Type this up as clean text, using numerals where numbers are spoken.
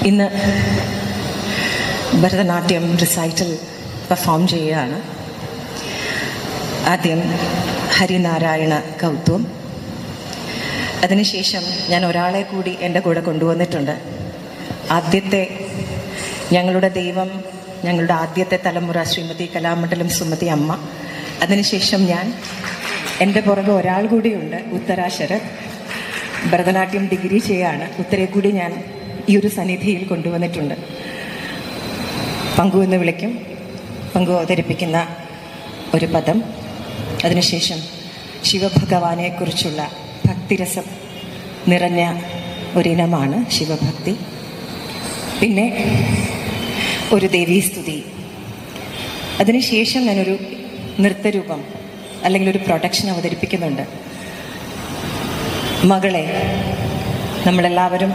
ഇന്ന് Bharatanatyam recital perform ചെയ്യുകയാണ്. ആദ്യം ഹരിനാരായണ കൗത്വം, അതിനുശേഷം ഞാൻ ഒരാളെ കൂടി എൻ്റെ കൂടെ കൊണ്ടുവന്നിട്ടുണ്ട്. ആദ്യത്തെ ഞങ്ങളുടെ ദൈവം, ഞങ്ങളുടെ ആദ്യത്തെ തലമുറ ശ്രീമതി കലാമണ്ഡലം സുമതി അമ്മ. അതിനുശേഷം ഞാൻ, എൻ്റെ പുറകെ ഒരാൾ കൂടിയുണ്ട്, ഉത്തര ശരത്. ഭരതനാട്യം ഡിഗ്രി ചെയ്യാണ്. ഉത്തരയെ കൂടി ഞാൻ ഈ ഒരു സന്നിധിയിൽ കൊണ്ടുവന്നിട്ടുണ്ട്. പങ്കു എന്ന് വിളിക്കും. പങ്കു അവതരിപ്പിക്കുന്ന ഒരു പദം, അതിനുശേഷം ശിവഭഗവാനെക്കുറിച്ചുള്ള ഭക്തിരസം നിറഞ്ഞ ഒരിനമാണ് ശിവഭക്തി. പിന്നെ ഒരു ദേവീസ്തുതി. അതിനുശേഷം ഞാനൊരു നൃത്തരൂപം അല്ലെങ്കിൽ ഒരു പ്രൊഡക്ഷൻ അവതരിപ്പിക്കുന്നുണ്ട്. മകളെ നമ്മളെല്ലാവരും